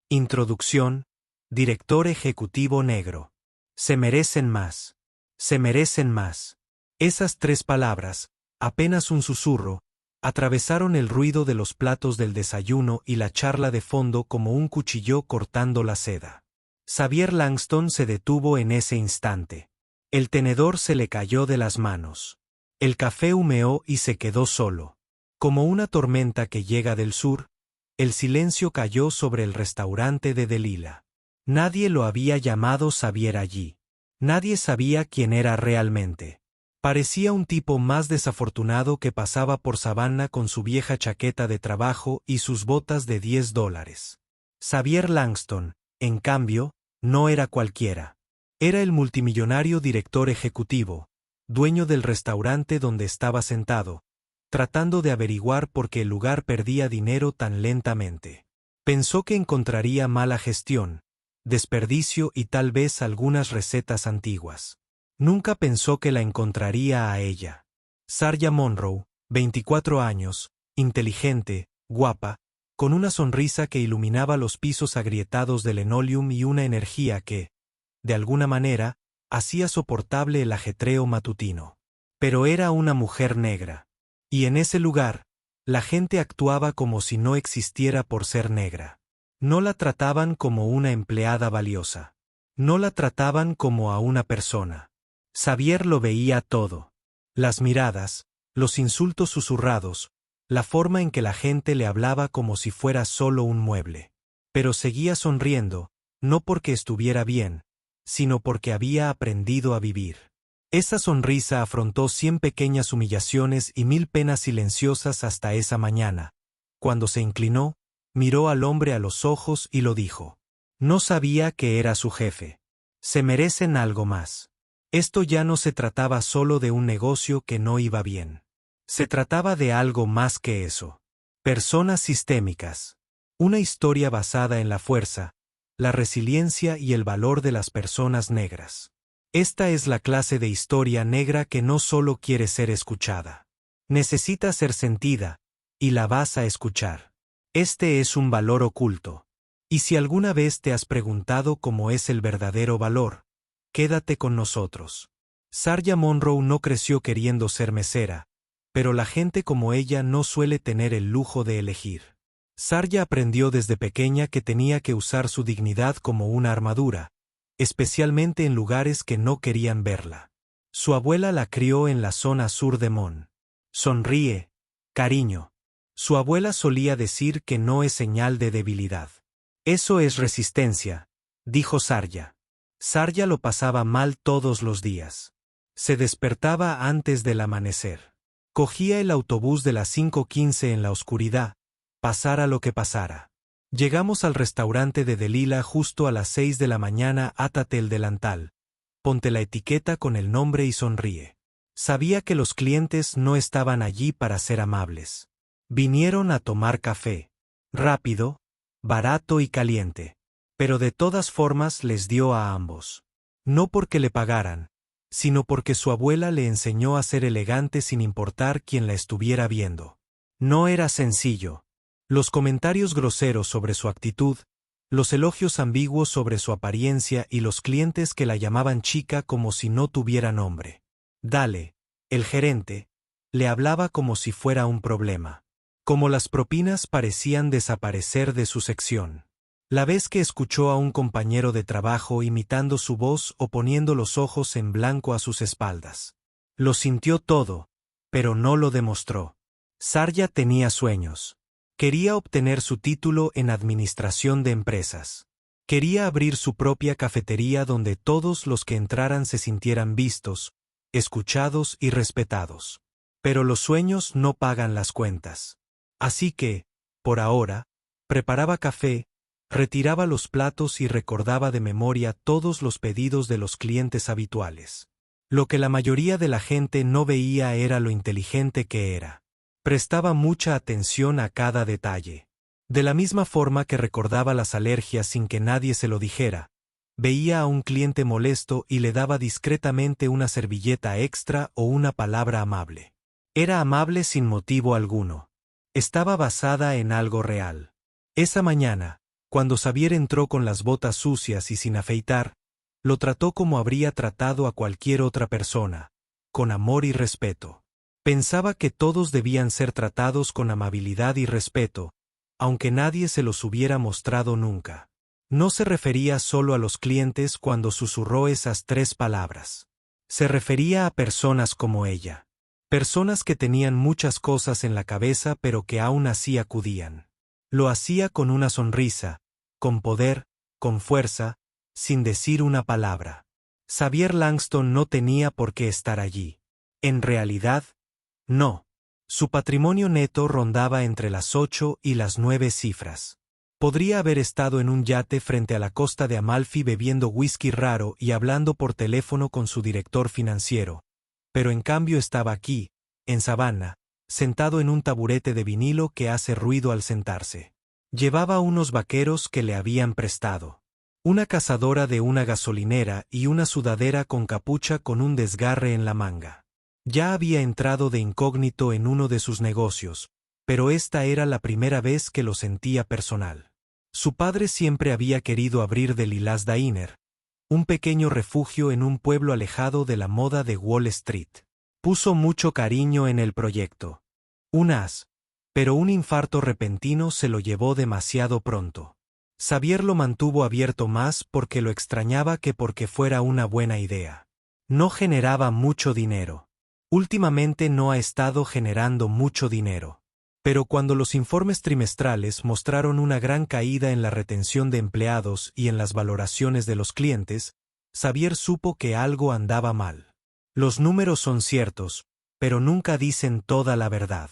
Introducción. Director ejecutivo negro. Se merecen más. Se merecen más. Esas 3 palabras, apenas un susurro, atravesaron el ruido de los platos del desayuno y la charla de fondo como un cuchillo cortando la seda. Xavier Langston se detuvo en ese instante. El tenedor se le cayó de las manos. El café humeó y se quedó solo. Como una tormenta que llega del sur, el silencio cayó sobre el restaurante de Delilah. Nadie lo había llamado Xavier allí. Nadie sabía quién era realmente. Parecía un tipo más desafortunado que pasaba por Savannah con su vieja chaqueta de trabajo y sus botas de $10. Xavier Langston, en cambio, no era cualquiera. Era el multimillonario director ejecutivo, dueño del restaurante donde estaba sentado, tratando de averiguar por qué el lugar perdía dinero tan lentamente. Pensó que encontraría mala gestión, desperdicio y tal vez algunas recetas antiguas. Nunca pensó que la encontraría a ella. Sarja Monroe, 24 años, inteligente, guapa, con una sonrisa que iluminaba los pisos agrietados de linoleum y una energía que, de alguna manera, hacía soportable el ajetreo matutino. Pero era una mujer negra. Y en ese lugar, la gente actuaba como si no existiera por ser negra. No la trataban como una empleada valiosa. No la trataban como a una persona. Xavier lo veía todo. Las miradas, los insultos susurrados, la forma en que la gente le hablaba como si fuera solo un mueble. Pero seguía sonriendo, no porque estuviera bien, sino porque había aprendido a vivir. Esa sonrisa afrontó 100 pequeñas humillaciones y 1000 penas silenciosas hasta esa mañana. Cuando se inclinó, miró al hombre a los ojos y lo dijo. No sabía que era su jefe. Se merecen algo más. Esto ya no se trataba solo de un negocio que no iba bien. Se trataba de algo más que eso. Personas sistémicas. Una historia basada en la fuerza, la resiliencia y el valor de las personas negras. Esta es la clase de historia negra que no solo quiere ser escuchada. Necesita ser sentida, y la vas a escuchar. Este es un valor oculto. Y si alguna vez te has preguntado cómo es el verdadero valor, quédate con nosotros. Sarja Monroe no creció queriendo ser mesera, pero la gente como ella no suele tener el lujo de elegir. Sarja aprendió desde pequeña que tenía que usar su dignidad como una armadura, especialmente en lugares que no querían verla. Su abuela la crió en la zona sur de Mon. Sonríe, cariño. Su abuela solía decir que no es señal de debilidad. Eso es resistencia, dijo Sarja. Sarja lo pasaba mal todos los días. Se despertaba antes del amanecer. Cogía el autobús de las 5:15 en la oscuridad, pasara lo que pasara. Llegamos al restaurante de Delilah justo a las 6 de la mañana. Átate el delantal. Ponte la etiqueta con el nombre y sonríe. Sabía que los clientes no estaban allí para ser amables. Vinieron a tomar café. Rápido, barato y caliente. Pero de todas formas les dio a ambos. No porque le pagaran, sino porque su abuela le enseñó a ser elegante sin importar quién la estuviera viendo. No era sencillo. Los comentarios groseros sobre su actitud, los elogios ambiguos sobre su apariencia y los clientes que la llamaban chica como si no tuviera nombre. Dale, el gerente, le hablaba como si fuera un problema. Como las propinas parecían desaparecer de su sección. La vez que escuchó a un compañero de trabajo imitando su voz o poniendo los ojos en blanco a sus espaldas. Lo sintió todo, pero no lo demostró. Sarja tenía sueños. Quería obtener su título en administración de empresas. Quería abrir su propia cafetería donde todos los que entraran se sintieran vistos, escuchados y respetados. Pero los sueños no pagan las cuentas. Así que, por ahora, preparaba café, retiraba los platos y recordaba de memoria todos los pedidos de los clientes habituales. Lo que la mayoría de la gente no veía era lo inteligente que era. Prestaba mucha atención a cada detalle. De la misma forma que recordaba las alergias sin que nadie se lo dijera, veía a un cliente molesto y le daba discretamente una servilleta extra o una palabra amable. Era amable sin motivo alguno. Estaba basada en algo real. Esa mañana, Cuando Xavier entró con las botas sucias y sin afeitar, lo trató como habría tratado a cualquier otra persona, con amor y respeto. Pensaba que todos debían ser tratados con amabilidad y respeto, aunque nadie se los hubiera mostrado nunca. No se refería solo a los clientes cuando susurró esas 3 palabras. Se refería a personas como ella. Personas que tenían muchas cosas en la cabeza pero que aún así acudían. Lo hacía con una sonrisa, con poder, con fuerza, sin decir una palabra. Xavier Langston no tenía por qué estar allí. En realidad, no. Su patrimonio neto rondaba entre las 8 y las 9 cifras. Podría haber estado en un yate frente a la costa de Amalfi bebiendo whisky raro y hablando por teléfono con su director financiero, pero en cambio estaba aquí, en Savannah, sentado en un taburete de vinilo que hace ruido al sentarse. Llevaba unos vaqueros que le habían prestado, una cazadora de una gasolinera y una sudadera con capucha con un desgarre en la manga. Ya había entrado de incógnito en uno de sus negocios, pero esta era la primera vez que lo sentía personal. Su padre siempre había querido abrir The Lilas Diner, un pequeño refugio en un pueblo alejado de la moda de Wall Street. Puso mucho cariño en el proyecto. Un as, pero un infarto repentino se lo llevó demasiado pronto. Xavier lo mantuvo abierto más porque lo extrañaba que porque fuera una buena idea. No generaba mucho dinero. Últimamente no ha estado generando mucho dinero. Pero cuando los informes trimestrales mostraron una gran caída en la retención de empleados y en las valoraciones de los clientes, Xavier supo que algo andaba mal. Los números son ciertos, pero nunca dicen toda la verdad.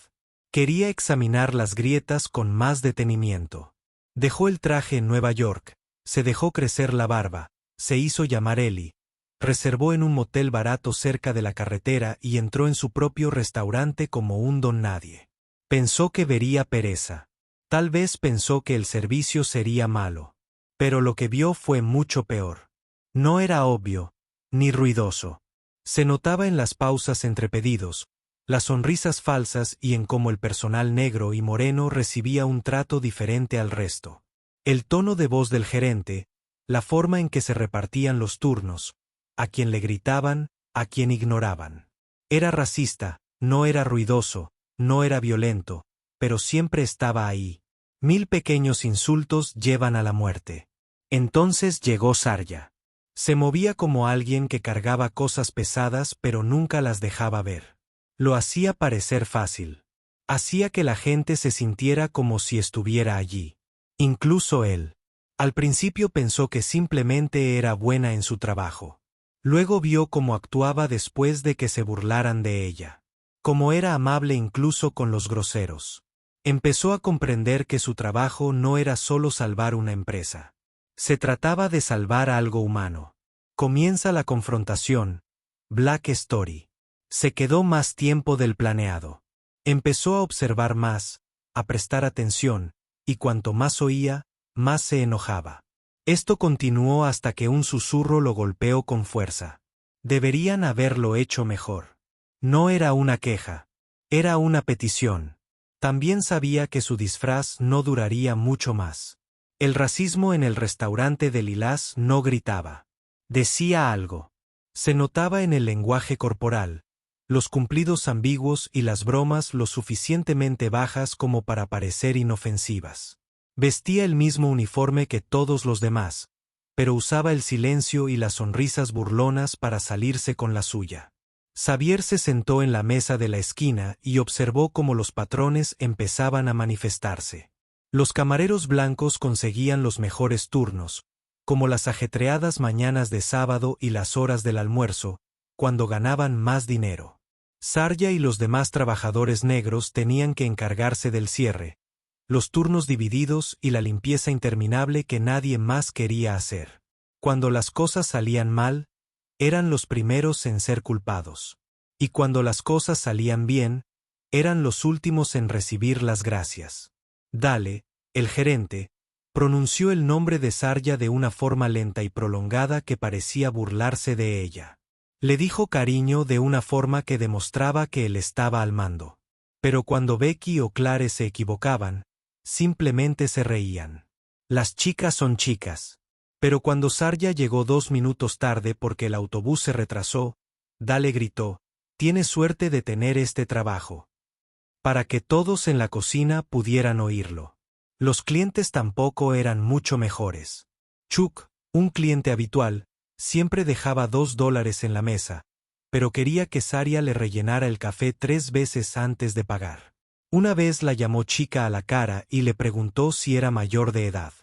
Quería examinar las grietas con más detenimiento. Dejó el traje en Nueva York, se dejó crecer la barba, se hizo llamar Eli, reservó en un motel barato cerca de la carretera y entró en su propio restaurante como un don nadie. Pensó que vería pereza. Tal vez pensó que el servicio sería malo. Pero lo que vio fue mucho peor. No era obvio, ni ruidoso. Se notaba en las pausas entre pedidos, las sonrisas falsas y en cómo el personal negro y moreno recibía un trato diferente al resto. El tono de voz del gerente, la forma en que se repartían los turnos, a quien le gritaban, a quien ignoraban. Era racista, no era ruidoso, no era violento, pero siempre estaba ahí. 1000 pequeños insultos llevan a la muerte. Entonces llegó Sarja. Se movía como alguien que cargaba cosas pesadas pero nunca las dejaba ver. Lo hacía parecer fácil. Hacía que la gente se sintiera como si estuviera allí. Incluso él. Al principio pensó que simplemente era buena en su trabajo. Luego vio cómo actuaba después de que se burlaran de ella. Cómo era amable incluso con los groseros. Empezó a comprender que su trabajo no era solo salvar una empresa. Se trataba de salvar algo humano. Comienza la confrontación. Black Story. Se quedó más tiempo del planeado. Empezó a observar más, a prestar atención, y cuanto más oía, más se enojaba. Esto continuó hasta que un susurro lo golpeó con fuerza. Deberían haberlo hecho mejor. No era una queja. Era una petición. También sabía que su disfraz no duraría mucho más. El racismo en el restaurante de Lilas no gritaba. Decía algo. Se notaba en el lenguaje corporal, los cumplidos ambiguos y las bromas lo suficientemente bajas como para parecer inofensivas. Vestía el mismo uniforme que todos los demás, pero usaba el silencio y las sonrisas burlonas para salirse con la suya. Xavier se sentó en la mesa de la esquina y observó cómo los patrones empezaban a manifestarse. Los camareros blancos conseguían los mejores turnos, como las ajetreadas mañanas de sábado y las horas del almuerzo, cuando ganaban más dinero. Sarja y los demás trabajadores negros tenían que encargarse del cierre, los turnos divididos y la limpieza interminable que nadie más quería hacer. Cuando las cosas salían mal, eran los primeros en ser culpados. Y cuando las cosas salían bien, eran los últimos en recibir las gracias. Dale, el gerente, pronunció el nombre de Sarja de una forma lenta y prolongada que parecía burlarse de ella. Le dijo cariño de una forma que demostraba que él estaba al mando. Pero cuando Becky o Clare se equivocaban, simplemente se reían. Las chicas son chicas. Pero cuando Sarja llegó 2 minutos tarde porque el autobús se retrasó, Dale gritó, «Tienes suerte de tener este trabajo». Para que todos en la cocina pudieran oírlo. Los clientes tampoco eran mucho mejores. Chuck, un cliente habitual, siempre dejaba $2 en la mesa, pero quería que Sarja le rellenara el café 3 veces antes de pagar. Una vez la llamó chica a la cara y le preguntó si era mayor de edad.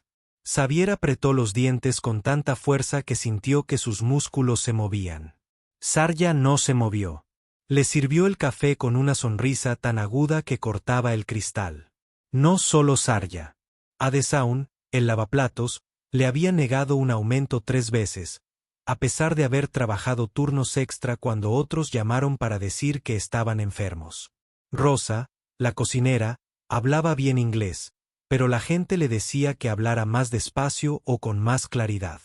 Xavier apretó los dientes con tanta fuerza que sintió que sus músculos se movían. Sarja no se movió. Le sirvió el café con una sonrisa tan aguda que cortaba el cristal. No solo Sarja. Adesaun, el lavaplatos, le había negado un aumento 3 veces, a pesar de haber trabajado turnos extra cuando otros llamaron para decir que estaban enfermos. Rosa, la cocinera, hablaba bien inglés, pero la gente le decía que hablara más despacio o con más claridad.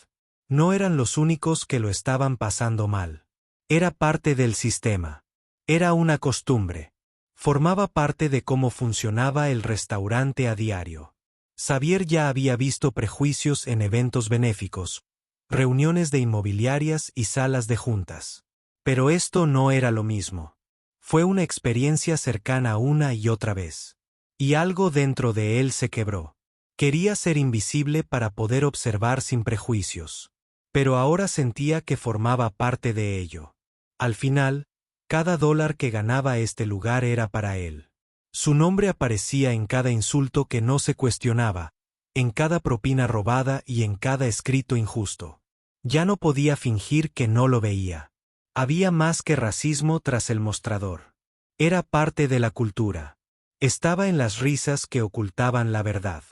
No eran los únicos que lo estaban pasando mal. Era parte del sistema. Era una costumbre. Formaba parte de cómo funcionaba el restaurante a diario. Xavier ya había visto prejuicios en eventos benéficos, reuniones de inmobiliarias y salas de juntas. Pero esto no era lo mismo. Fue una experiencia cercana una y otra vez. Y algo dentro de él se quebró. Quería ser invisible para poder observar sin prejuicios. Pero ahora sentía que formaba parte de ello. Al final, cada dólar que ganaba este lugar era para él. Su nombre aparecía en cada insulto que no se cuestionaba, en cada propina robada y en cada escrito injusto. Ya no podía fingir que no lo veía. Había más que racismo tras el mostrador. Era parte de la cultura. Estaba en las risas que ocultaban la verdad.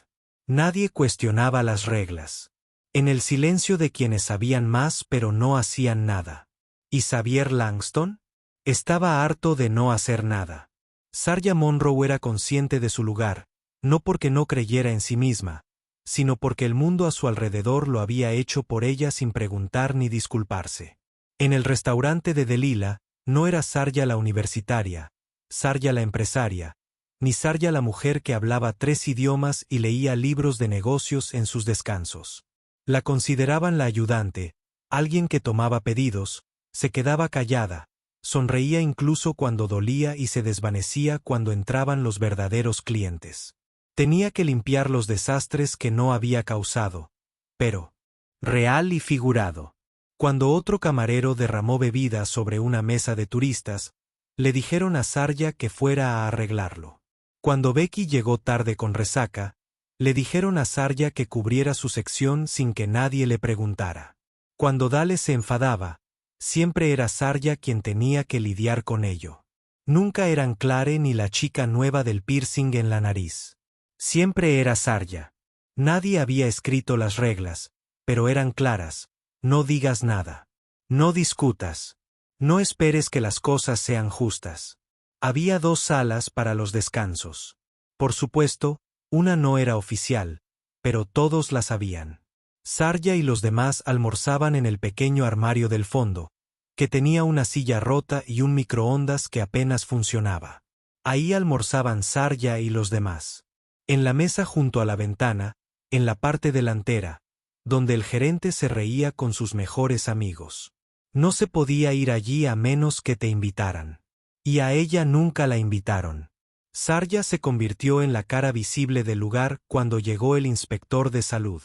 Nadie cuestionaba las reglas. En el silencio de quienes sabían más pero no hacían nada. ¿Y Xavier Langston? Estaba harto de no hacer nada. Sarja Monroe era consciente de su lugar, no porque no creyera en sí misma, sino porque el mundo a su alrededor lo había hecho por ella sin preguntar ni disculparse. En el restaurante de Delilah, no era Sarja la universitaria, Sarja la empresaria, ni Sarja la mujer que hablaba 3 idiomas y leía libros de negocios en sus descansos. La consideraban la ayudante, alguien que tomaba pedidos, se quedaba callada, sonreía incluso cuando dolía y se desvanecía cuando entraban los verdaderos clientes. Tenía que limpiar los desastres que no había causado, pero real y figurado. Cuando otro camarero derramó bebida sobre una mesa de turistas, le dijeron a Sarja que fuera a arreglarlo. Cuando Becky llegó tarde con resaca, le dijeron a Sarja que cubriera su sección sin que nadie le preguntara. Cuando Dale se enfadaba, siempre era Sarja quien tenía que lidiar con ello. Nunca eran Clare ni la chica nueva del piercing en la nariz. Siempre era Sarja. Nadie había escrito las reglas, pero eran claras. No digas nada. No discutas. No esperes que las cosas sean justas. Había 2 salas para los descansos. Por supuesto, una no era oficial, pero todos la sabían. Sarja y los demás almorzaban en el pequeño armario del fondo, que tenía una silla rota y un microondas que apenas funcionaba. Ahí almorzaban Sarja y los demás. En la mesa junto a la ventana, en la parte delantera, donde el gerente se reía con sus mejores amigos. No se podía ir allí a menos que te invitaran. Y a ella nunca la invitaron. Sarja se convirtió en la cara visible del lugar cuando llegó el inspector de salud.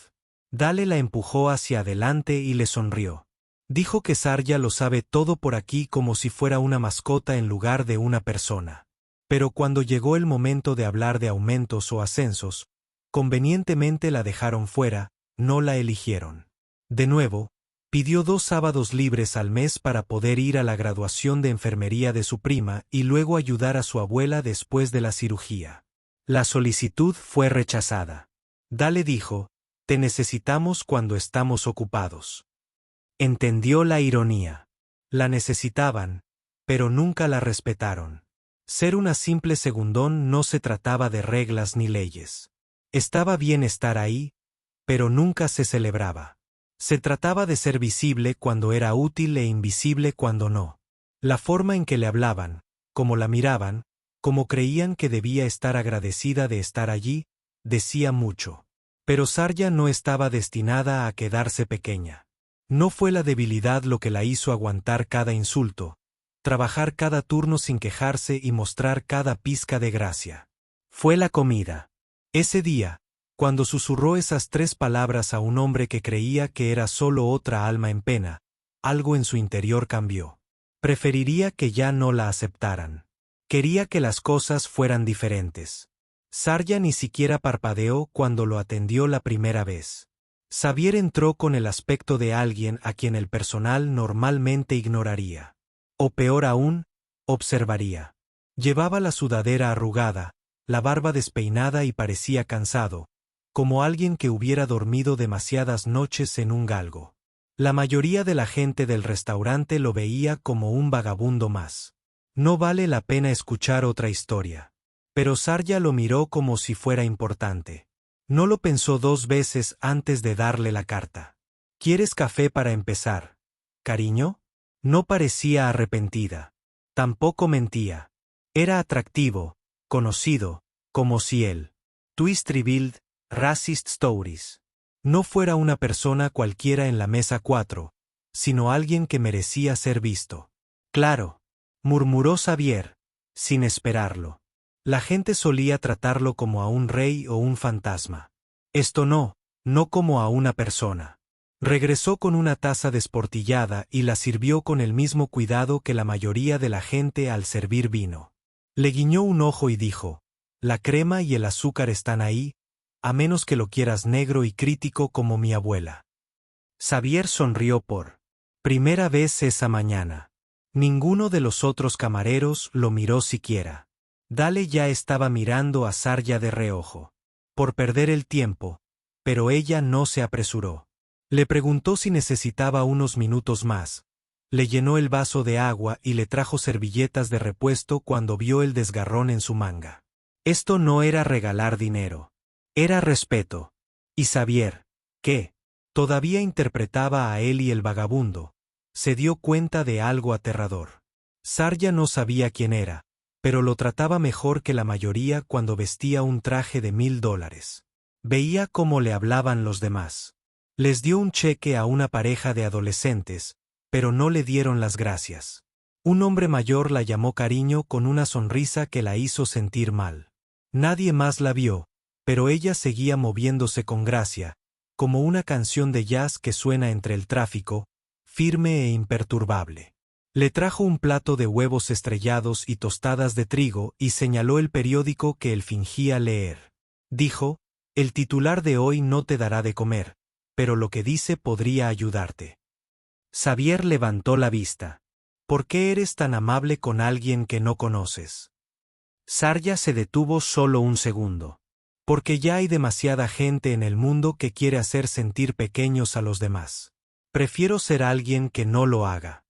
Dale la empujó hacia adelante y le sonrió. Dijo que Sarja lo sabe todo por aquí como si fuera una mascota en lugar de una persona. Pero cuando llegó el momento de hablar de aumentos o ascensos, convenientemente la dejaron fuera, no la eligieron. De nuevo, pidió 2 sábados libres al mes para poder ir a la graduación de enfermería de su prima y luego ayudar a su abuela después de la cirugía. La solicitud fue rechazada. Dale dijo, «Te necesitamos cuando estamos ocupados». Entendió la ironía. La necesitaban, pero nunca la respetaron. Ser una simple segundón no se trataba de reglas ni leyes. Estaba bien estar ahí, pero nunca se celebraba. Se trataba de ser visible cuando era útil e invisible cuando no. La forma en que le hablaban, cómo la miraban, cómo creían que debía estar agradecida de estar allí, decía mucho. Pero Sarja no estaba destinada a quedarse pequeña. No fue la debilidad lo que la hizo aguantar cada insulto, trabajar cada turno sin quejarse y mostrar cada pizca de gracia. Fue la comida. Ese día, cuando susurró esas 3 palabras a un hombre que creía que era solo otra alma en pena, algo en su interior cambió. Preferiría que ya no la aceptaran. Quería que las cosas fueran diferentes. Sarja ni siquiera parpadeó cuando lo atendió la primera vez. Xavier entró con el aspecto de alguien a quien el personal normalmente ignoraría. O peor aún, observaría. Llevaba la sudadera arrugada, la barba despeinada y parecía cansado, como alguien que hubiera dormido demasiadas noches en un galgo. La mayoría de la gente del restaurante lo veía como un vagabundo más. No vale la pena escuchar otra historia. Pero Sarja lo miró como si fuera importante. No lo pensó 2 veces antes de darle la carta. ¿Quieres café para empezar, cariño? No parecía arrepentida. Tampoco mentía. Era atractivo, conocido, como si él, Twist Revealed, Racist Stories, no fuera una persona cualquiera en la mesa 4, sino alguien que merecía ser visto. Claro, murmuró Xavier, sin esperarlo. La gente solía tratarlo como a un rey o un fantasma. Esto no como a una persona. Regresó con una taza desportillada y la sirvió con el mismo cuidado que la mayoría de la gente al servir vino. Le guiñó un ojo y dijo, la crema y el azúcar están ahí, a menos que lo quieras negro y crítico como mi abuela. Xavier sonrió por primera vez esa mañana. Ninguno de los otros camareros lo miró siquiera. Dale ya estaba mirando a Sarja de reojo. Por perder el tiempo, pero ella no se apresuró. Le preguntó si necesitaba unos minutos más. Le llenó el vaso de agua y le trajo servilletas de repuesto cuando vio el desgarrón en su manga. Esto no era regalar dinero. Era respeto. Y Xavier, que todavía interpretaba a él y el vagabundo, se dio cuenta de algo aterrador. Sarja no sabía quién era, pero lo trataba mejor que la mayoría cuando vestía un traje de $1000. Veía cómo le hablaban los demás. Les dio un cheque a una pareja de adolescentes, pero no le dieron las gracias. Un hombre mayor la llamó cariño con una sonrisa que la hizo sentir mal. Nadie más la vio, pero ella seguía moviéndose con gracia, como una canción de jazz que suena entre el tráfico, firme e imperturbable. Le trajo un plato de huevos estrellados y tostadas de trigo y señaló el periódico que él fingía leer. Dijo, el titular de hoy no te dará de comer, pero lo que dice podría ayudarte. Xavier levantó la vista. ¿Por qué eres tan amable con alguien que no conoces? Sarja se detuvo solo un segundo. Porque ya hay demasiada gente en el mundo que quiere hacer sentir pequeños a los demás. Prefiero ser alguien que no lo haga.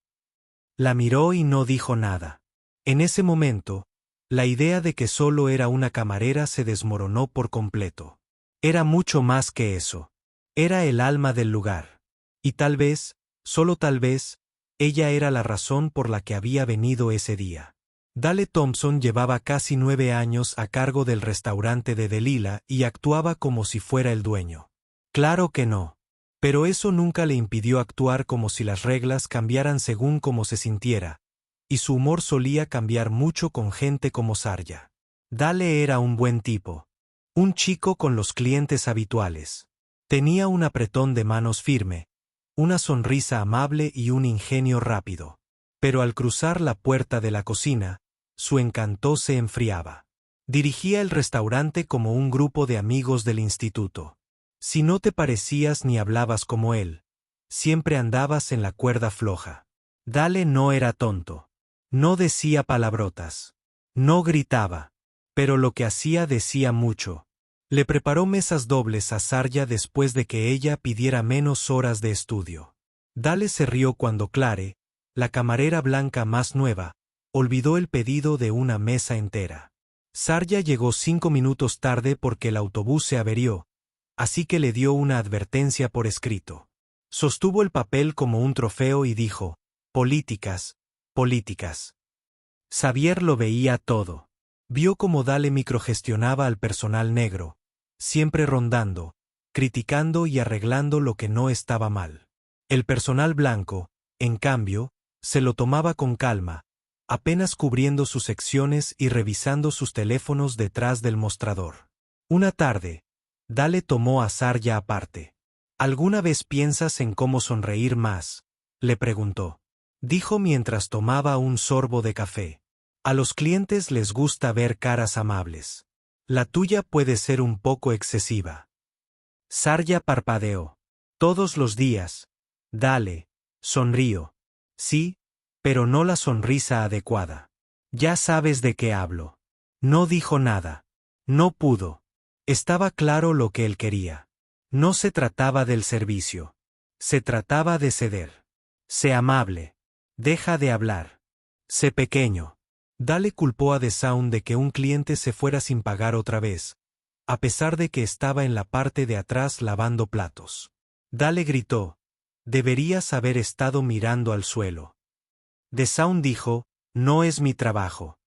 La miró y no dijo nada. En ese momento, la idea de que solo era una camarera se desmoronó por completo. Era mucho más que eso. Era el alma del lugar. Y tal vez, solo tal vez, ella era la razón por la que había venido ese día. Dale Thompson llevaba casi 9 años a cargo del restaurante de Delilah y actuaba como si fuera el dueño. Claro que no. Pero eso nunca le impidió actuar como si las reglas cambiaran según cómo se sintiera, y su humor solía cambiar mucho con gente como Sarja. Dale era un buen tipo. Un chico con los clientes habituales. Tenía un apretón de manos firme, una sonrisa amable y un ingenio rápido. Pero al cruzar la puerta de la cocina, su encanto se enfriaba. Dirigía el restaurante como un grupo de amigos del instituto. Si no te parecías ni hablabas como él, siempre andabas en la cuerda floja. Dale no era tonto. No decía palabrotas. No gritaba. Pero lo que hacía decía mucho. Le preparó mesas dobles a Sarja después de que ella pidiera menos horas de estudio. Dale se rió cuando Clare, la camarera blanca más nueva, olvidó el pedido de una mesa entera. Sarja llegó 5 minutos tarde porque el autobús se averió, así que le dio una advertencia por escrito. Sostuvo el papel como un trofeo y dijo, políticas, políticas. Xavier lo veía todo. Vio cómo Dale microgestionaba al personal negro, siempre rondando, criticando y arreglando lo que no estaba mal. El personal blanco, en cambio, se lo tomaba con calma, apenas cubriendo sus secciones y revisando sus teléfonos detrás del mostrador. Una tarde, Dale tomó a Sarja aparte. ¿Alguna vez piensas en cómo sonreír más?, le preguntó. Dijo mientras tomaba un sorbo de café. A los clientes les gusta ver caras amables. La tuya puede ser un poco excesiva. Sarja parpadeó. Todos los días. Dale, sonrío. Sí, pero no la sonrisa adecuada. Ya sabes de qué hablo. No dijo nada. No pudo. Estaba claro lo que él quería. No se trataba del servicio. Se trataba de ceder. Sé amable. Deja de hablar. Sé pequeño. Dale culpó a DeSaun de que un cliente se fuera sin pagar otra vez, a pesar de que estaba en la parte de atrás lavando platos. Dale gritó: deberías haber estado mirando al suelo. DeSaun dijo: no es mi trabajo.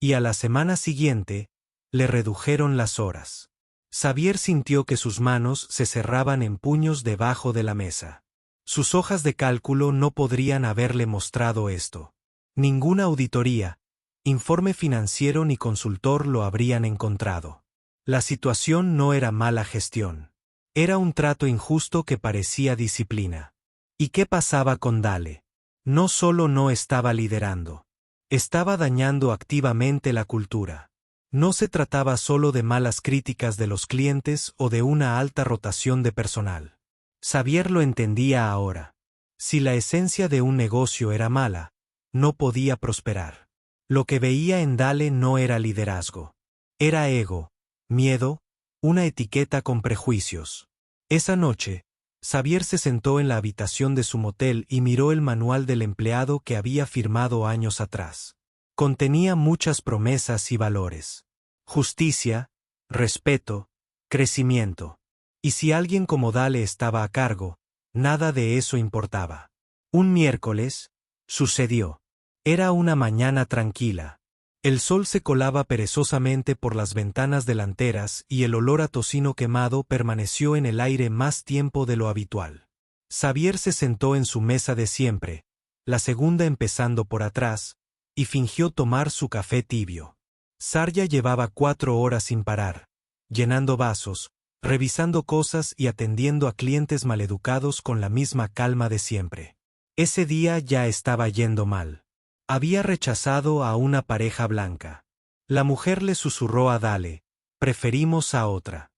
Y a la semana siguiente, le redujeron las horas. Xavier sintió que sus manos se cerraban en puños debajo de la mesa. Sus hojas de cálculo no podrían haberle mostrado esto. Ninguna auditoría, informe financiero ni consultor lo habrían encontrado. La situación no era mala gestión. Era un trato injusto que parecía disciplina. ¿Y qué pasaba con Dale? No solo no estaba liderando. Estaba dañando activamente la cultura. No se trataba solo de malas críticas de los clientes o de una alta rotación de personal. Xavier lo entendía ahora. Si la esencia de un negocio era mala, no podía prosperar. Lo que veía en Dale no era liderazgo. Era ego, miedo, una etiqueta con prejuicios. Esa noche, Xavier se sentó en la habitación de su motel y miró el manual del empleado que había firmado años atrás. Contenía muchas promesas y valores. Justicia, respeto, crecimiento. Y si alguien como Dale estaba a cargo, nada de eso importaba. Un miércoles, sucedió. Era una mañana tranquila. El sol se colaba perezosamente por las ventanas delanteras y el olor a tocino quemado permaneció en el aire más tiempo de lo habitual. Xavier se sentó en su mesa de siempre, la segunda empezando por atrás, y fingió tomar su café tibio. Sarja llevaba 4 horas sin parar, llenando vasos, revisando cosas y atendiendo a clientes maleducados con la misma calma de siempre. Ese día ya estaba yendo mal. Había rechazado a una pareja blanca. La mujer le susurró a Dale: preferimos a otra.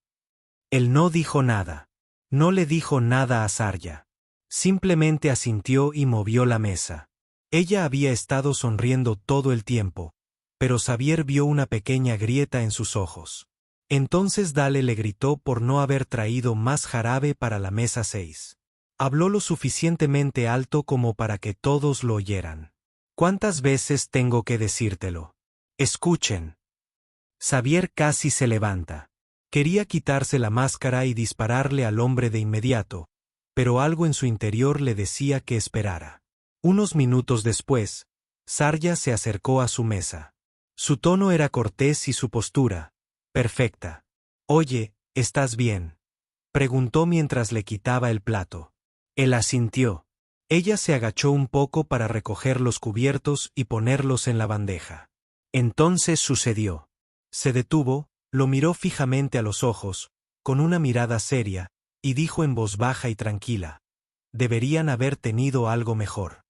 Él no dijo nada. No le dijo nada a Sarja. Simplemente asintió y movió la mesa. Ella había estado sonriendo todo el tiempo, pero Xavier vio una pequeña grieta en sus ojos. Entonces Dale le gritó por no haber traído más jarabe para la mesa 6. Habló lo suficientemente alto como para que todos lo oyeran. ¿Cuántas veces tengo que decírtelo? Escuchen. Xavier casi se levanta. Quería quitarse la máscara y dispararle al hombre de inmediato, pero algo en su interior le decía que esperara. Unos minutos después, Sarja se acercó a su mesa. Su tono era cortés y su postura, perfecta. Oye, ¿estás bien?, preguntó mientras le quitaba el plato. Él asintió. Ella se agachó un poco para recoger los cubiertos y ponerlos en la bandeja. Entonces sucedió. Se detuvo, lo miró fijamente a los ojos, con una mirada seria, y dijo en voz baja y tranquila: deberían haber tenido algo mejor.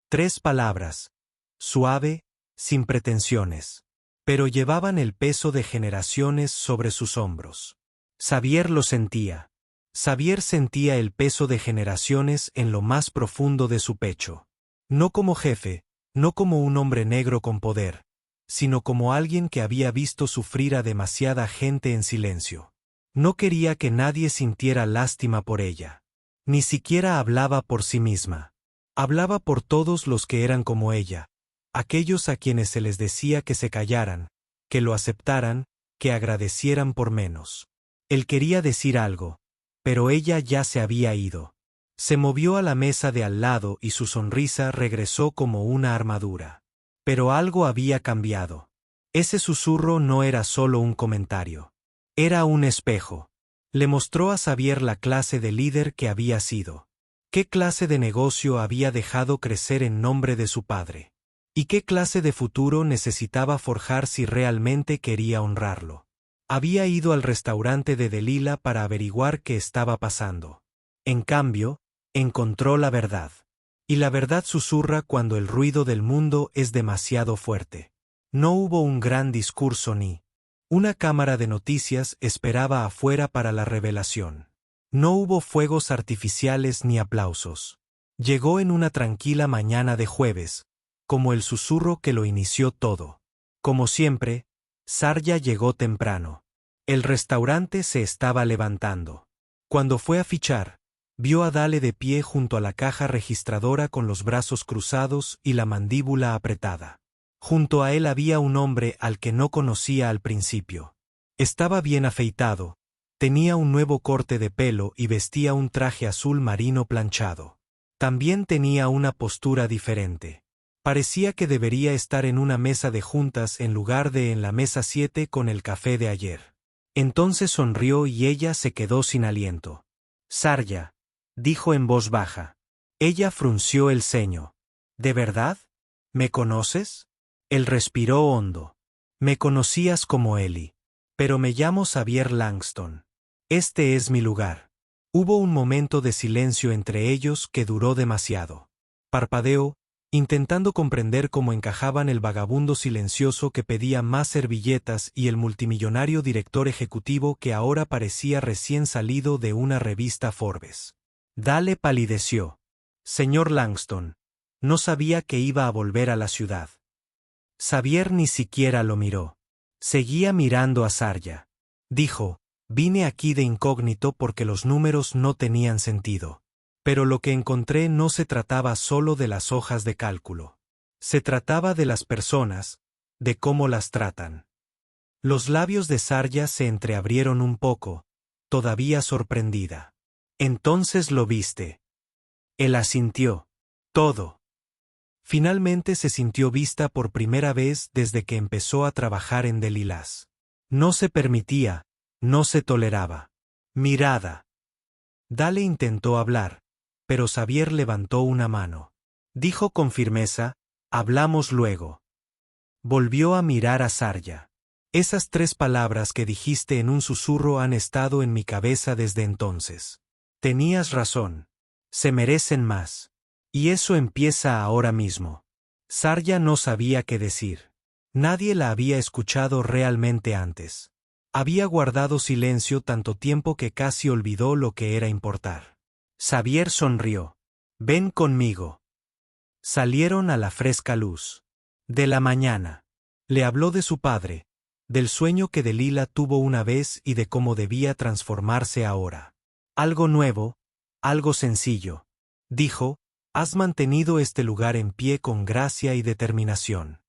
3 palabras, suave, sin pretensiones, pero llevaban el peso de generaciones sobre sus hombros. Xavier lo sentía. Xavier sentía el peso de generaciones en lo más profundo de su pecho. No como jefe, no como un hombre negro con poder, sino como alguien que había visto sufrir a demasiada gente en silencio. No quería que nadie sintiera lástima por ella. Ni siquiera hablaba por sí misma. Hablaba por todos los que eran como ella, aquellos a quienes se les decía que se callaran, que lo aceptaran, que agradecieran por menos. Él quería decir algo, pero ella ya se había ido. Se movió a la mesa de al lado y su sonrisa regresó como una armadura. Pero algo había cambiado. Ese susurro no era solo un comentario. Era un espejo. Le mostró a Xavier la clase de líder que había sido. ¿Qué clase de negocio había dejado crecer en nombre de su padre? ¿Y qué clase de futuro necesitaba forjar si realmente quería honrarlo? Había ido al restaurante de Delila para averiguar qué estaba pasando. En cambio, encontró la verdad. Y la verdad susurra cuando el ruido del mundo es demasiado fuerte. No hubo un gran discurso ni una cámara de noticias esperaba afuera para la revelación. No hubo fuegos artificiales ni aplausos. Llegó en una tranquila mañana de jueves, como el susurro que lo inició todo. Como siempre, Sarja llegó temprano. El restaurante se estaba levantando. Cuando fue a fichar, vio a Dale de pie junto a la caja registradora con los brazos cruzados y la mandíbula apretada. Junto a él había un hombre al que no conocía al principio. Estaba bien afeitado, tenía un nuevo corte de pelo y vestía un traje azul marino planchado. También tenía una postura diferente. Parecía que debería estar en una mesa de juntas en lugar de en la mesa 7 con el café de ayer. Entonces sonrió y ella se quedó sin aliento. Sarja, dijo en voz baja. Ella frunció el ceño. ¿De verdad? ¿Me conoces? Él respiró hondo. Me conocías como Ellie. Pero me llamo Xavier Langston. Este es mi lugar. Hubo un momento de silencio entre ellos que duró demasiado. Parpadeó, intentando comprender cómo encajaban el vagabundo silencioso que pedía más servilletas y el multimillonario director ejecutivo que ahora parecía recién salido de una revista Forbes. Dale palideció. Señor Langston, no sabía que iba a volver a la ciudad. Xavier ni siquiera lo miró. Seguía mirando a Sarja. Dijo, vine aquí de incógnito porque los números no tenían sentido. Pero lo que encontré no se trataba solo de las hojas de cálculo. Se trataba de las personas, de cómo las tratan. Los labios de Sarja se entreabrieron un poco, todavía sorprendida. Entonces lo viste. Él asintió. Todo. Finalmente se sintió vista por primera vez desde que empezó a trabajar en Delilás. No se permitía, no se toleraba. Mirada. Dale intentó hablar, pero Xavier levantó una mano. Dijo con firmeza, hablamos luego. Volvió a mirar a Sarja. Esas 3 palabras que dijiste en un susurro han estado en mi cabeza desde entonces. Tenías razón. Se merecen más. Y eso empieza ahora mismo. Sarja no sabía qué decir. Nadie la había escuchado realmente antes. Había guardado silencio tanto tiempo que casi olvidó lo que era importar. Xavier sonrió. Ven conmigo. Salieron a la fresca luz de la mañana. Le habló de su padre, del sueño que Delila tuvo una vez y de cómo debía transformarse ahora. Algo nuevo, algo sencillo. Dijo, has mantenido este lugar en pie con gracia y determinación.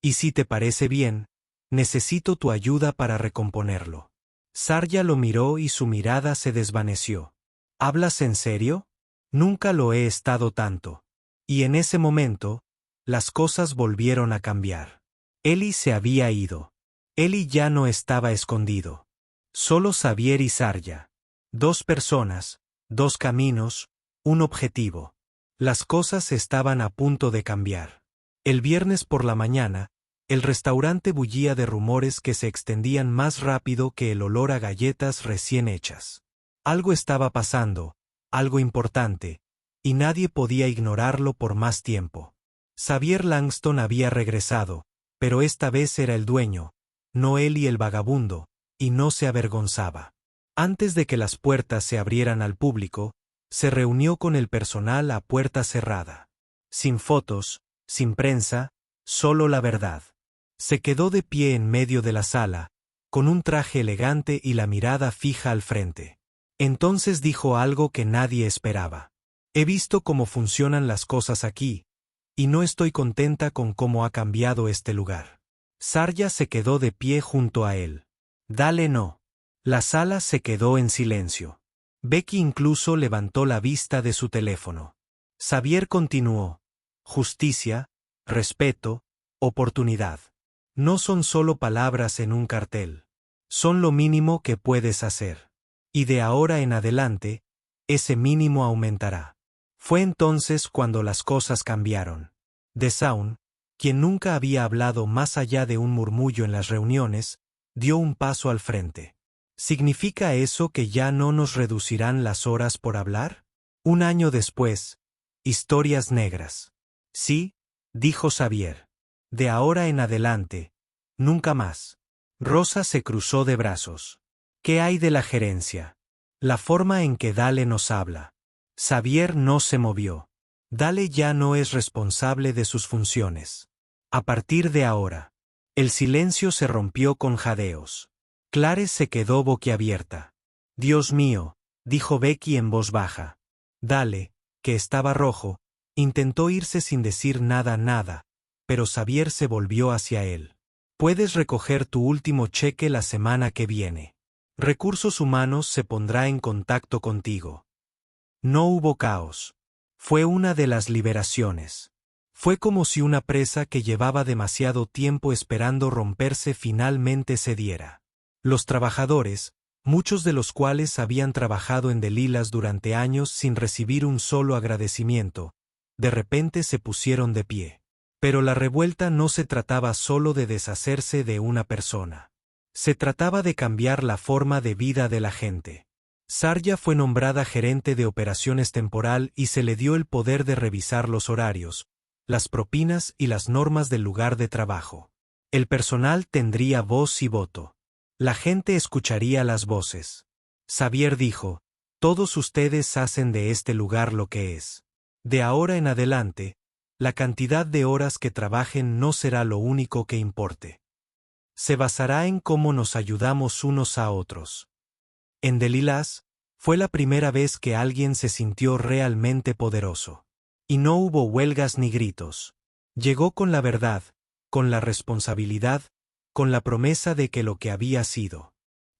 Y si te parece bien, necesito tu ayuda para recomponerlo. Sarja lo miró y su mirada se desvaneció. ¿Hablas en serio? Nunca lo he estado tanto. Y en ese momento, las cosas volvieron a cambiar. Ellie se había ido. Ellie ya no estaba escondido. Solo Xavier y Sarja. 2 personas, 2 caminos, un objetivo. Las cosas estaban a punto de cambiar. El viernes por la mañana, el restaurante bullía de rumores que se extendían más rápido que el olor a galletas recién hechas. Algo estaba pasando, algo importante, y nadie podía ignorarlo por más tiempo. Xavier Langston había regresado, pero esta vez era el dueño, no él y el vagabundo, y no se avergonzaba. Antes de que las puertas se abrieran al público, se reunió con el personal a puerta cerrada. Sin fotos, sin prensa, solo la verdad. Se quedó de pie en medio de la sala, con un traje elegante y la mirada fija al frente. Entonces dijo algo que nadie esperaba. He visto cómo funcionan las cosas aquí, y no estoy contenta con cómo ha cambiado este lugar. Sarja se quedó de pie junto a él. Dale no. La sala se quedó en silencio. Becky incluso levantó la vista de su teléfono. Xavier continuó. Justicia, respeto, oportunidad. No son solo palabras en un cartel. Son lo mínimo que puedes hacer. Y de ahora en adelante, ese mínimo aumentará. Fue entonces cuando las cosas cambiaron. Desaun, quien nunca había hablado más allá de un murmullo en las reuniones, dio un paso al frente. ¿Significa eso que ya no nos reducirán las horas por hablar? Un año después, historias negras. Sí, dijo Xavier. De ahora en adelante, nunca más. Rosa se cruzó de brazos. ¿Qué hay de la gerencia? La forma en que Dale nos habla. Xavier no se movió. Dale ya no es responsable de sus funciones. A partir de ahora. El silencio se rompió con jadeos. Clare se quedó boquiabierta. Dios mío, dijo Becky en voz baja. Dale, que estaba rojo, intentó irse sin decir nada, pero Xavier se volvió hacia él. Puedes recoger tu último cheque la semana que viene. Recursos Humanos se pondrá en contacto contigo. No hubo caos. Fue una de las liberaciones. Fue como si una presa que llevaba demasiado tiempo esperando romperse finalmente cediera. Los trabajadores, muchos de los cuales habían trabajado en Delilas durante años sin recibir un solo agradecimiento, de repente se pusieron de pie. Pero la revuelta no se trataba solo de deshacerse de una persona. Se trataba de cambiar la forma de vida de la gente. Sarja fue nombrada gerente de operaciones temporal y se le dio el poder de revisar los horarios, las propinas y las normas del lugar de trabajo. El personal tendría voz y voto. La gente escucharía las voces. Xavier dijo, todos ustedes hacen de este lugar lo que es. De ahora en adelante, la cantidad de horas que trabajen no será lo único que importe. Se basará en cómo nos ayudamos unos a otros. En Delilas, fue la primera vez que alguien se sintió realmente poderoso. Y no hubo huelgas ni gritos. Llegó con la verdad, con la responsabilidad, con la promesa de que lo que había sido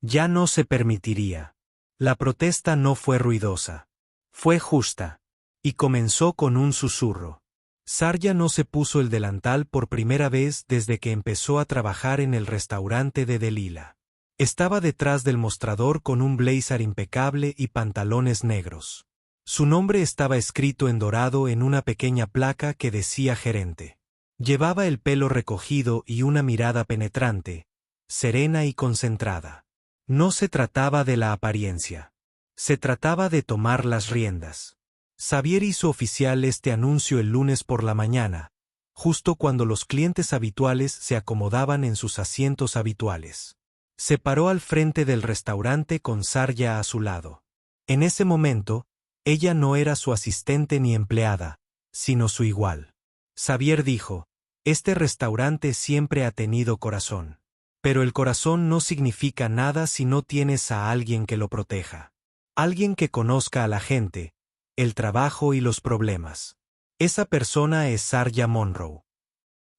ya no se permitiría. La protesta no fue ruidosa. Fue justa. Y comenzó con un susurro. Sarja no se puso el delantal por primera vez desde que empezó a trabajar en el restaurante de Delila. Estaba detrás del mostrador con un blazer impecable y pantalones negros. Su nombre estaba escrito en dorado en una pequeña placa que decía gerente. Llevaba el pelo recogido y una mirada penetrante, serena y concentrada. No se trataba de la apariencia. Se trataba de tomar las riendas. Xavier hizo oficial este anuncio el lunes por la mañana, justo cuando los clientes habituales se acomodaban en sus asientos habituales. Se paró al frente del restaurante con Sarja a su lado. En ese momento, ella no era su asistente ni empleada, sino su igual. Xavier dijo, este restaurante siempre ha tenido corazón. Pero el corazón no significa nada si no tienes a alguien que lo proteja. Alguien que conozca a la gente, el trabajo y los problemas. Esa persona es Sarja Monroe.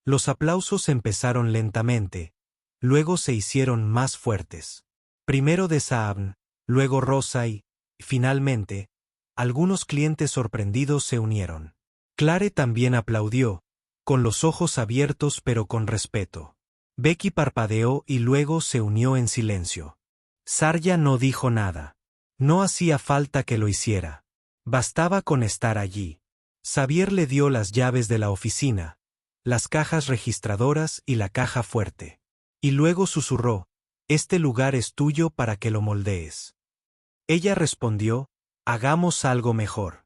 Los aplausos empezaron lentamente, luego se hicieron más fuertes. Primero de Saabn, luego Rosa y, finalmente, algunos clientes sorprendidos se unieron. Clare también aplaudió, con los ojos abiertos pero con respeto. Becky parpadeó y luego se unió en silencio. Sarja no dijo nada. No hacía falta que lo hiciera. Bastaba con estar allí. Xavier le dio las llaves de la oficina, las cajas registradoras y la caja fuerte. Y luego susurró, este lugar es tuyo para que lo moldees. Ella respondió, hagamos algo mejor.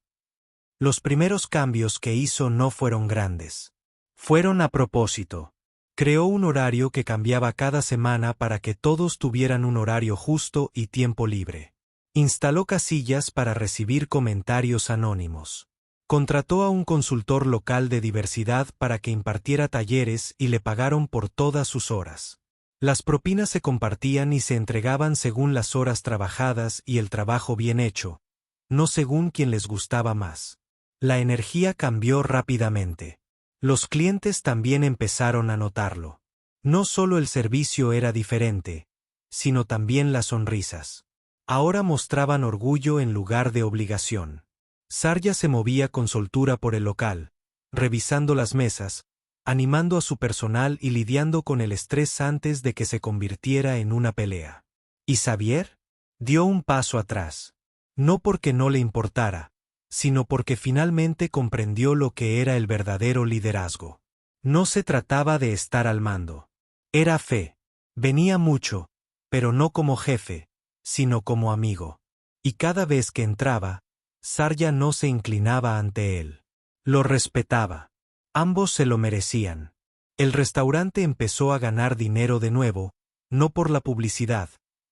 Los primeros cambios que hizo no fueron grandes. Fueron a propósito. Creó un horario que cambiaba cada semana para que todos tuvieran un horario justo y tiempo libre. Instaló casillas para recibir comentarios anónimos. Contrató a un consultor local de diversidad para que impartiera talleres y le pagaron por todas sus horas. Las propinas se compartían y se entregaban según las horas trabajadas y el trabajo bien hecho, no según quien les gustaba más. La energía cambió rápidamente. Los clientes también empezaron a notarlo. No solo el servicio era diferente, sino también las sonrisas. Ahora mostraban orgullo en lugar de obligación. Sarja se movía con soltura por el local, revisando las mesas, animando a su personal y lidiando con el estrés antes de que se convirtiera en una pelea. ¿Y Xavier? Dio un paso atrás. No porque no le importara, sino porque finalmente comprendió lo que era el verdadero liderazgo. No se trataba de estar al mando. Era fe. Venía mucho, pero no como jefe, sino como amigo. Y cada vez que entraba, Sarja no se inclinaba ante él. Lo respetaba. Ambos se lo merecían. El restaurante empezó a ganar dinero de nuevo, no por la publicidad,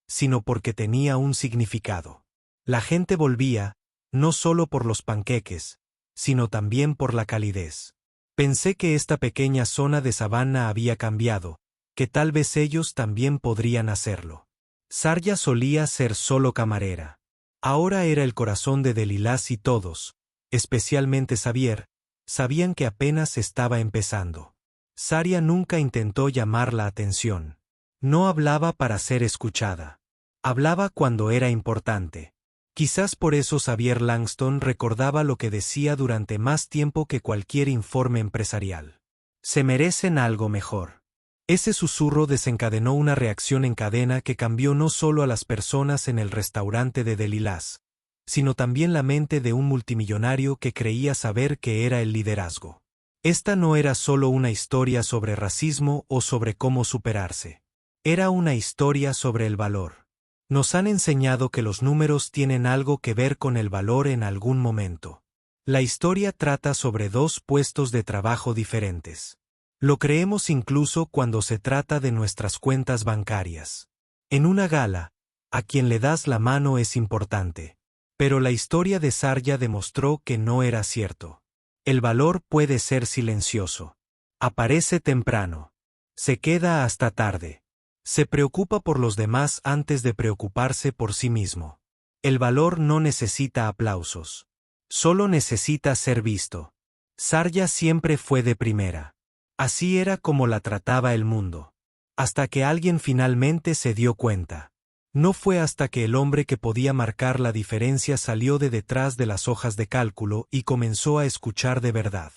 sino porque tenía un significado. La gente volvía, no solo por los panqueques, sino también por la calidez. Pensé que esta pequeña zona de sabana había cambiado, que tal vez ellos también podrían hacerlo. Sarja solía ser solo camarera. Ahora era el corazón de Delilás y todos, especialmente Xavier, sabían que apenas estaba empezando. Sarja nunca intentó llamar la atención. No hablaba para ser escuchada. Hablaba cuando era importante. Quizás por eso Xavier Langston recordaba lo que decía durante más tiempo que cualquier informe empresarial. Se merecen algo mejor. Ese susurro desencadenó una reacción en cadena que cambió no solo a las personas en el restaurante de Delilás, sino también la mente de un multimillonario que creía saber qué era el liderazgo. Esta no era solo una historia sobre racismo o sobre cómo superarse. Era una historia sobre el valor. Nos han enseñado que los números tienen algo que ver con el valor en algún momento. La historia trata sobre dos puestos de trabajo diferentes. Lo creemos incluso cuando se trata de nuestras cuentas bancarias. En una gala, a quien le das la mano es importante. Pero la historia de Sarja demostró que no era cierto. El valor puede ser silencioso. Aparece temprano. Se queda hasta tarde. Se preocupa por los demás antes de preocuparse por sí mismo. El valor no necesita aplausos. Solo necesita ser visto. Sarja siempre fue de primera. Así era como la trataba el mundo. Hasta que alguien finalmente se dio cuenta. No fue hasta que el hombre que podía marcar la diferencia salió de detrás de las hojas de cálculo y comenzó a escuchar de verdad.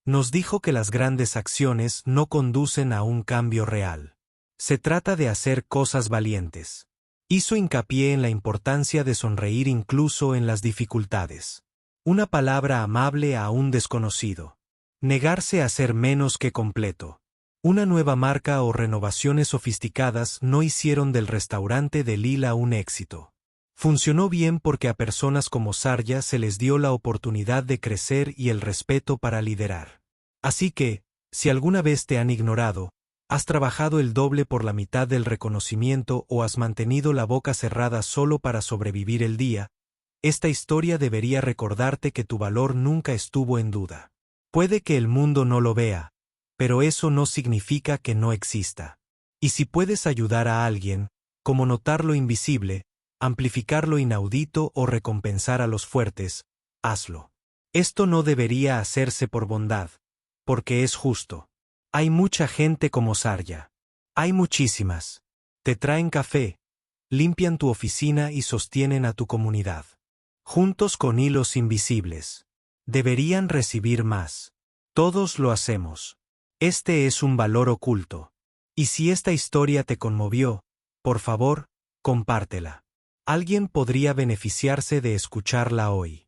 Nos dijo que las grandes acciones no conducen a un cambio real. Se trata de hacer cosas valientes. Hizo hincapié en la importancia de sonreír incluso en las dificultades. Una palabra amable a un desconocido. Negarse a ser menos que completo. Una nueva marca o renovaciones sofisticadas no hicieron del restaurante de Lila un éxito. Funcionó bien porque a personas como Sarja se les dio la oportunidad de crecer y el respeto para liderar. Así que, si alguna vez te han ignorado, has trabajado el doble por la mitad del reconocimiento o has mantenido la boca cerrada solo para sobrevivir el día, esta historia debería recordarte que tu valor nunca estuvo en duda. Puede que el mundo no lo vea, pero eso no significa que no exista. Y si puedes ayudar a alguien, como notar lo invisible, amplificar lo inaudito o recompensar a los fuertes, hazlo. Esto no debería hacerse por bondad, porque es justo. Hay mucha gente como Sarja. Hay muchísimas. Te traen café, limpian tu oficina y sostienen a tu comunidad. Juntos con hilos invisibles. Deberían recibir más. Todos lo hacemos. Este es un valor oculto. Y si esta historia te conmovió, por favor, compártela. Alguien podría beneficiarse de escucharla hoy.